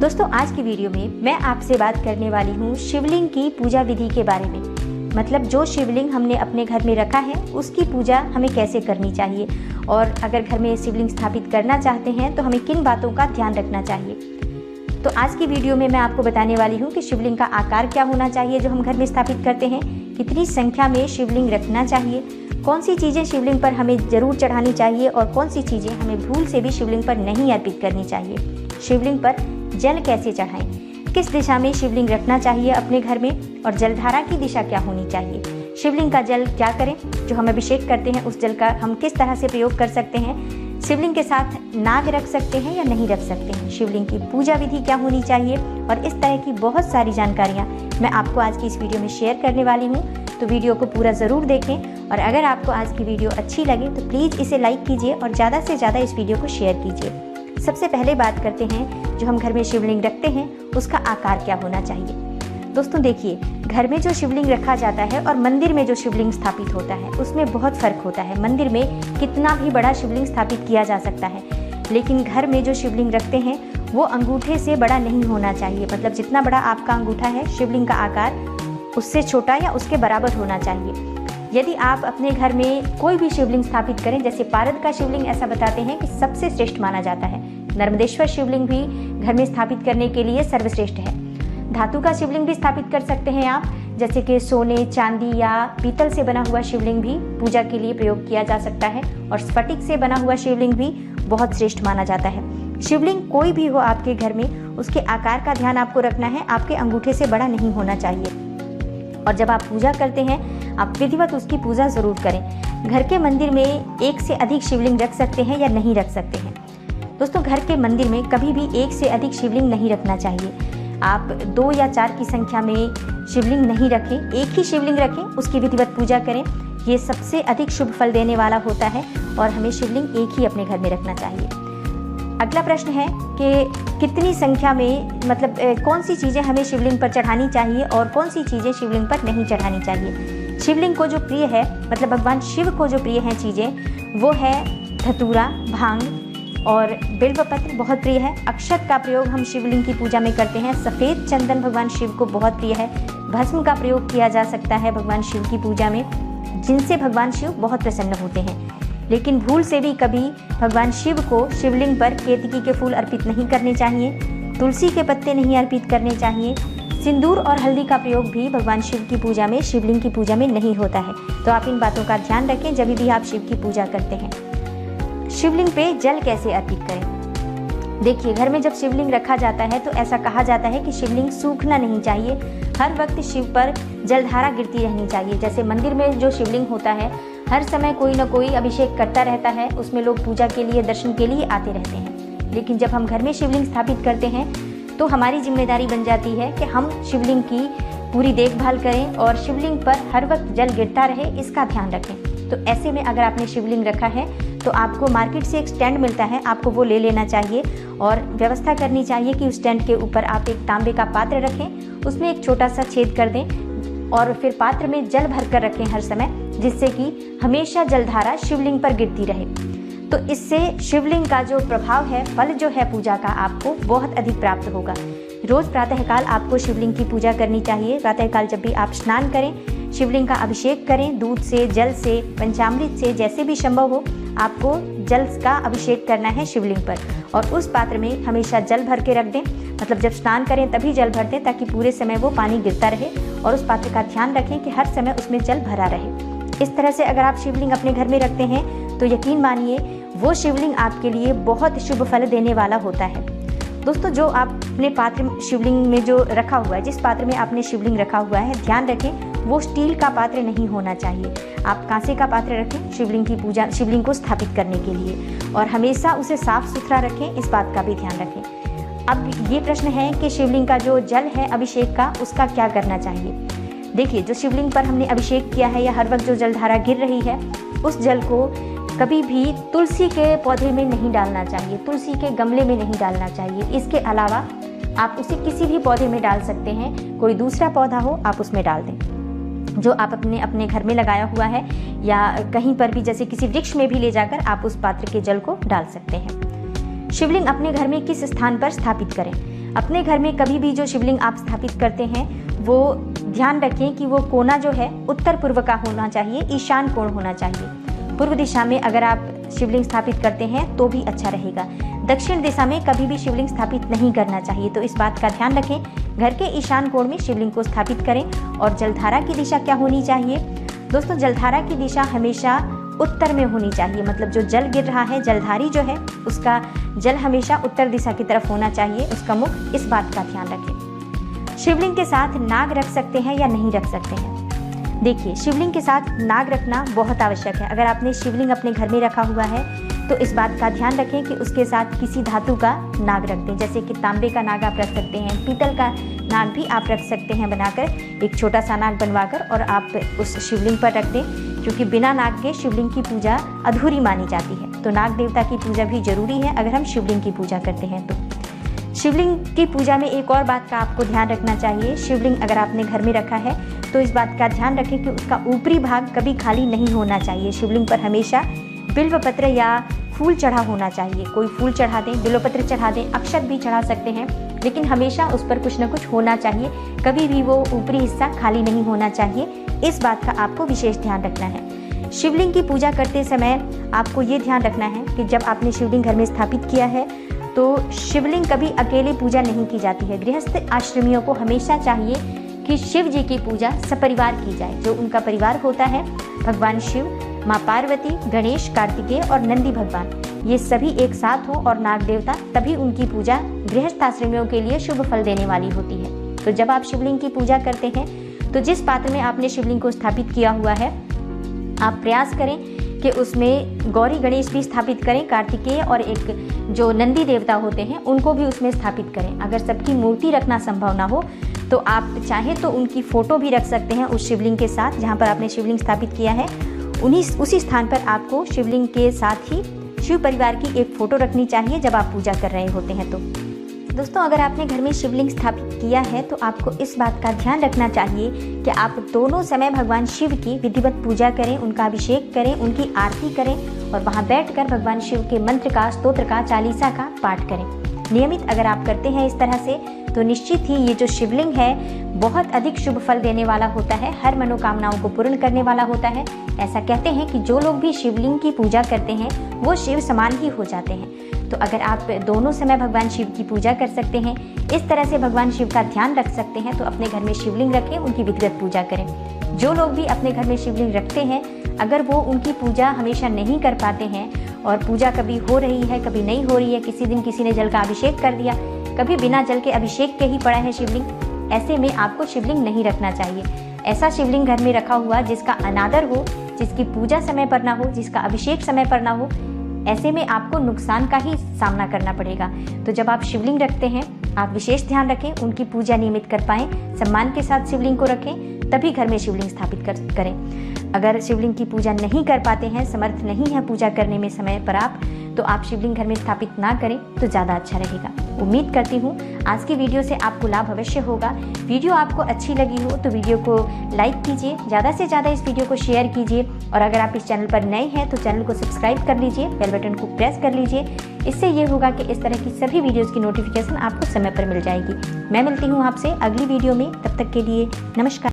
दोस्तों, आज की वीडियो में मैं आपसे बात करने वाली हूँ शिवलिंग की पूजा विधि के बारे में। मतलब जो शिवलिंग हमने अपने घर में रखा है उसकी पूजा हमें कैसे करनी चाहिए, और अगर घर में शिवलिंग स्थापित करना चाहते हैं तो हमें किन बातों का ध्यान रखना चाहिए। तो आज की वीडियो में मैं आपको बताने वाली हूँ कि शिवलिंग का आकार क्या होना चाहिए जो हम घर में स्थापित करते हैं, कितनी संख्या में शिवलिंग रखना चाहिए, कौन सी चीज़ें शिवलिंग पर हमें ज़रूर चढ़ानी चाहिए और कौन सी चीज़ें हमें भूल से भी शिवलिंग पर नहीं अर्पित करनी चाहिए, शिवलिंग पर जल कैसे चढ़ाएं, किस दिशा में शिवलिंग रखना चाहिए अपने घर में, और जलधारा की दिशा क्या होनी चाहिए, शिवलिंग का जल क्या करें, जो हम अभिषेक करते हैं उस जल का हम किस तरह से प्रयोग कर सकते हैं, शिवलिंग के साथ नाग रख सकते हैं या नहीं रख सकते हैं, शिवलिंग की पूजा विधि क्या होनी चाहिए, और इस तरह की बहुत सारी जानकारियाँ मैं आपको आज की इस वीडियो में शेयर करने वाली हूँ। तो वीडियो को पूरा ज़रूर देखें, और अगर आपको आज की वीडियो अच्छी लगे तो प्लीज़ इसे लाइक कीजिए और ज़्यादा से ज़्यादा इस वीडियो को शेयर कीजिए। सबसे पहले बात करते हैं जो हम घर में शिवलिंग रखते हैं उसका आकार क्या होना चाहिए। दोस्तों देखिए, घर में जो शिवलिंग रखा जाता है और मंदिर में जो शिवलिंग स्थापित होता है उसमें बहुत फ़र्क होता है। मंदिर में कितना भी बड़ा शिवलिंग स्थापित किया जा सकता है, लेकिन घर में जो शिवलिंग रखते हैं वो अंगूठे से बड़ा नहीं होना चाहिए। मतलब जितना बड़ा आपका अंगूठा है, शिवलिंग का आकार उससे छोटा या उसके बराबर होना चाहिए। यदि आप अपने घर में कोई भी शिवलिंग स्थापित करें, जैसे पारद का शिवलिंग ऐसा बताते हैं कि सबसे श्रेष्ठ माना जाता है, नर्मदेश्वर शिवलिंग भी घर में स्थापित करने के लिए सर्वश्रेष्ठ है। धातु का शिवलिंग भी स्थापित कर सकते हैं आप, जैसे कि सोने, चांदी या पीतल से बना हुआ शिवलिंग भी पूजा के लिए प्रयोग किया जा सकता है, और स्फटिक से बना हुआ शिवलिंग भी बहुत श्रेष्ठ माना जाता है। शिवलिंग कोई भी हो आपके घर में, उसके आकार का ध्यान आपको रखना है, आपके अंगूठे से बड़ा नहीं होना चाहिए। और जब आप पूजा करते हैं आप विधिवत उसकी पूजा ज़रूर करें। घर के मंदिर में एक से अधिक शिवलिंग रख सकते हैं या नहीं रख सकते हैं। दोस्तों, घर के मंदिर में कभी भी एक से अधिक शिवलिंग नहीं रखना चाहिए। आप 2 या 4 की संख्या में शिवलिंग नहीं रखें, एक ही शिवलिंग रखें, उसकी विधिवत पूजा करें। ये सबसे अधिक शुभ फल देने वाला होता है और हमें शिवलिंग एक ही अपने घर में रखना चाहिए। अगला प्रश्न है कि कितनी संख्या में, मतलब कौन सी चीज़ें हमें शिवलिंग पर चढ़ानी चाहिए और कौन सी चीज़ें शिवलिंग पर नहीं चढ़ानी चाहिए। शिवलिंग को जो प्रिय है, मतलब भगवान शिव को जो प्रिय हैं चीज़ें, वो है धतूरा, भांग और बिल्वपत्र बहुत प्रिय है। अक्षत का प्रयोग हम शिवलिंग की पूजा में करते हैं। सफ़ेद चंदन भगवान शिव को बहुत प्रिय है। भस्म का प्रयोग किया जा सकता है भगवान शिव की पूजा में, जिनसे भगवान शिव बहुत प्रसन्न होते हैं। लेकिन भूल से भी कभी भगवान शिव को शिवलिंग पर केतकी के फूल अर्पित नहीं करने चाहिए, तुलसी के पत्ते नहीं अर्पित करने चाहिए। सिंदूर और हल्दी का प्रयोग भी भगवान शिव की पूजा में, शिवलिंग की पूजा में नहीं होता है। तो आप इन बातों का ध्यान रखें जब भी आप शिव की पूजा करते हैं। शिवलिंग पे जल कैसे अर्पित करें। देखिए, घर में जब शिवलिंग रखा जाता है तो ऐसा कहा जाता है कि शिवलिंग सूखना नहीं चाहिए, हर वक्त शिव पर जलधारा गिरती रहनी चाहिए। जैसे मंदिर में जो शिवलिंग होता है, हर समय कोई ना कोई अभिषेक करता रहता है, उसमें लोग पूजा के लिए, दर्शन के लिए आते रहते हैं। लेकिन जब हम घर में शिवलिंग स्थापित करते हैं तो हमारी जिम्मेदारी बन जाती है कि हम शिवलिंग की पूरी देखभाल करें और शिवलिंग पर हर वक्त जल गिरता रहे, इसका ध्यान रखें। तो ऐसे में अगर आपने शिवलिंग रखा है तो आपको मार्केट से एक स्टैंड मिलता है, आपको वो ले लेना चाहिए और व्यवस्था करनी चाहिए कि उस स्टैंड के ऊपर आप एक तांबे का पात्र रखें, उसमें एक छोटा सा छेद कर दें और फिर पात्र में जल भर कर रखें हर समय, जिससे कि हमेशा जलधारा शिवलिंग पर गिरती रहे। तो इससे शिवलिंग का जो प्रभाव है, फल जो है पूजा का, आपको बहुत अधिक प्राप्त होगा। रोज़ प्रातःकाल आपको शिवलिंग की पूजा करनी चाहिए। प्रातःकाल जब भी आप स्नान करें, शिवलिंग का अभिषेक करें, दूध से, जल से, पंचामृत से, जैसे भी संभव हो आपको जल का अभिषेक करना है शिवलिंग पर, और उस पात्र में हमेशा जल भर के रख दें। मतलब जब स्नान करें तभी जल भर दें, ताकि पूरे समय वो पानी गिरता रहे, और उस पात्र का ध्यान रखें कि हर समय उसमें जल भरा रहे। इस तरह से अगर आप शिवलिंग अपने घर में रखते हैं तो यकीन मानिए वो शिवलिंग आपके लिए बहुत शुभ फल देने वाला होता है। दोस्तों, जो आपने पात्र शिवलिंग में जो रखा हुआ है, जिस पात्र में आपने शिवलिंग रखा हुआ है, ध्यान रखें वो स्टील का पात्र नहीं होना चाहिए। आप कांसे का पात्र रखें शिवलिंग की पूजा, शिवलिंग को स्थापित करने के लिए, और हमेशा उसे साफ सुथरा रखें, इस बात का भी ध्यान रखें। अब ये प्रश्न है कि शिवलिंग का जो जल है अभिषेक का, उसका क्या करना चाहिए। देखिए, जो शिवलिंग पर हमने अभिषेक किया है या हर वक्त जो जलधारा गिर रही है, उस जल को कभी भी तुलसी के पौधे में नहीं डालना चाहिए, तुलसी के गमले में नहीं डालना चाहिए। इसके अलावा आप उसे किसी भी पौधे में डाल सकते हैं, कोई दूसरा पौधा हो आप उसमें डाल दें जो आप अपने घर में लगाया हुआ है, या कहीं पर भी जैसे किसी वृक्ष में भी ले जाकर आप उस पात्र के जल को डाल सकते हैं। शिवलिंग अपने घर में किस स्थान पर स्थापित करें। अपने घर में कभी भी जो शिवलिंग आप स्थापित करते हैं वो ध्यान रखें कि वो कोना जो है उत्तर पूर्व का होना चाहिए, ईशान कोण होना चाहिए। पूर्व दिशा में अगर आप शिवलिंग स्थापित करते हैं तो भी अच्छा रहेगा। दक्षिण दिशा में कभी भी शिवलिंग स्थापित नहीं करना चाहिए, तो इस बात का ध्यान रखें। घर के ईशान कोण में शिवलिंग को स्थापित करें। और जलधारा की दिशा क्या होनी चाहिए दोस्तों? जलधारा की दिशा हमेशा उत्तर में होनी चाहिए, मतलब जो जल गिर रहा है, जलधारी जो है, उसका जल हमेशा उत्तर दिशा की तरफ होना चाहिए, उसका मुख। इस बात का ध्यान रखें। शिवलिंग के साथ नाग रख सकते हैं या नहीं रख सकते हैं? देखिए, शिवलिंग के साथ नाग रखना बहुत आवश्यक है। अगर आपने शिवलिंग अपने घर में रखा हुआ है तो इस बात का ध्यान रखें कि उसके साथ किसी धातु का नाग रख दें, जैसे कि तांबे का नाग आप रख सकते हैं, पीतल का नाग भी आप रख सकते हैं बनाकर, एक छोटा सा नाग बनवाकर, और आप उस शिवलिंग पर रख दें, क्योंकि बिना नाग के शिवलिंग की पूजा अधूरी मानी जाती है। तो नाग देवता की पूजा भी जरूरी है अगर हम शिवलिंग की पूजा करते हैं तो। शिवलिंग की पूजा में एक और बात का आपको ध्यान रखना चाहिए। शिवलिंग अगर आपने घर में रखा है तो इस बात का ध्यान रखें कि उसका ऊपरी भाग कभी खाली नहीं होना चाहिए। शिवलिंग पर हमेशा बिल्वपत्र या फूल चढ़ा होना चाहिए। कोई फूल चढ़ा दें, बिल्वपत्र चढ़ा दें, अक्षत भी चढ़ा सकते हैं, लेकिन हमेशा उस पर कुछ न कुछ होना चाहिए। कभी भी वो ऊपरी हिस्सा खाली नहीं होना चाहिए। इस बात का आपको विशेष ध्यान रखना है। शिवलिंग की पूजा करते समय आपको ये ध्यान रखना है कि जब आपने शिवलिंग घर में स्थापित किया है तो शिवलिंग कभी अकेले पूजा नहीं की जाती है। गृहस्थ आश्रमियों को हमेशा चाहिए कि शिव जी की पूजा सपरिवार की जाए। जो उनका परिवार होता है, भगवान शिव, माँ पार्वती, गणेश, कार्तिकेय और नंदी भगवान, ये सभी एक साथ हो और नाग देवता, तभी उनकी पूजा गृहस्थ आश्रमियों के लिए शुभ फल देने वाली होती है। तो जब आप शिवलिंग की पूजा करते हैं तो जिस पात्र में आपने शिवलिंग को स्थापित किया हुआ है, आप प्रयास करें कि उसमें गौरी गणेश भी स्थापित करें, कार्तिकेय और एक जो नंदी देवता होते हैं उनको भी उसमें स्थापित करें। अगर सबकी मूर्ति रखना संभव ना हो तो आप चाहे तो उनकी फ़ोटो भी रख सकते हैं उस शिवलिंग के साथ जहाँ पर आपने शिवलिंग स्थापित किया है। उसी स्थान पर आपको शिवलिंग के साथ ही शिव परिवार की एक फ़ोटो रखनी चाहिए जब आप पूजा कर रहे होते हैं तो। दोस्तों, अगर आपने घर में शिवलिंग स्थापित किया है तो आपको इस बात का ध्यान रखना चाहिए कि आप दोनों समय भगवान शिव की विधिवत पूजा करें, उनका अभिषेक करें, उनकी आरती करें और वहां बैठकर भगवान शिव के मंत्र का, स्तोत्र का, चालीसा का पाठ करें। नियमित अगर आप करते हैं इस तरह से तो निश्चित ही ये जो शिवलिंग है बहुत अधिक शुभ फल देने वाला होता है, हर मनोकामनाओं को पूर्ण करने वाला होता है। ऐसा कहते हैं कि जो लोग भी शिवलिंग की पूजा करते हैं वो शिव समान ही हो जाते हैं। तो अगर आप दोनों समय भगवान शिव की पूजा कर सकते हैं, इस तरह से भगवान शिव का ध्यान रख सकते हैं, तो अपने घर में शिवलिंग रखें, उनकी विधिवत पूजा करें। जो लोग भी अपने घर में शिवलिंग रखते हैं, अगर वो उनकी पूजा हमेशा नहीं कर पाते हैं और पूजा कभी हो रही है कभी नहीं हो रही है, किसी दिन किसी ने जल का अभिषेक कर दिया, कभी बिना जल के अभिषेक के ही पड़ा है शिवलिंग, ऐसे में आपको शिवलिंग नहीं रखना चाहिए। ऐसा शिवलिंग घर में रखा हुआ जिसका अनादर हो, जिसकी पूजा समय पर ना हो, जिसका अभिषेक समय पर ना हो, ऐसे में आपको नुकसान का ही सामना करना पड़ेगा। तो जब आप शिवलिंग रखते हैं आप विशेष ध्यान रखें, उनकी पूजा नियमित कर पाएँ, सम्मान के साथ शिवलिंग को रखें, तभी घर में शिवलिंग स्थापित करें। अगर शिवलिंग की पूजा नहीं कर पाते हैं, समर्थ नहीं है पूजा करने में समय पर आप, तो आप शिवलिंग घर में स्थापित ना करें तो ज़्यादा अच्छा रहेगा। उम्मीद करती हूँ आज की वीडियो से आपको लाभ अवश्य होगा। वीडियो आपको अच्छी लगी हो तो वीडियो को लाइक कीजिए, ज़्यादा से ज़्यादा इस वीडियो को शेयर कीजिए और अगर आप इस चैनल पर नए हैं तो चैनल को सब्सक्राइब कर लीजिए, बेल बटन को प्रेस कर लीजिए। इससे ये होगा कि इस तरह की सभी वीडियोज़ की नोटिफिकेशन आपको समय पर मिल जाएगी। मैं मिलती हूँ आपसे अगली वीडियो में, तब तक के लिए नमस्कार।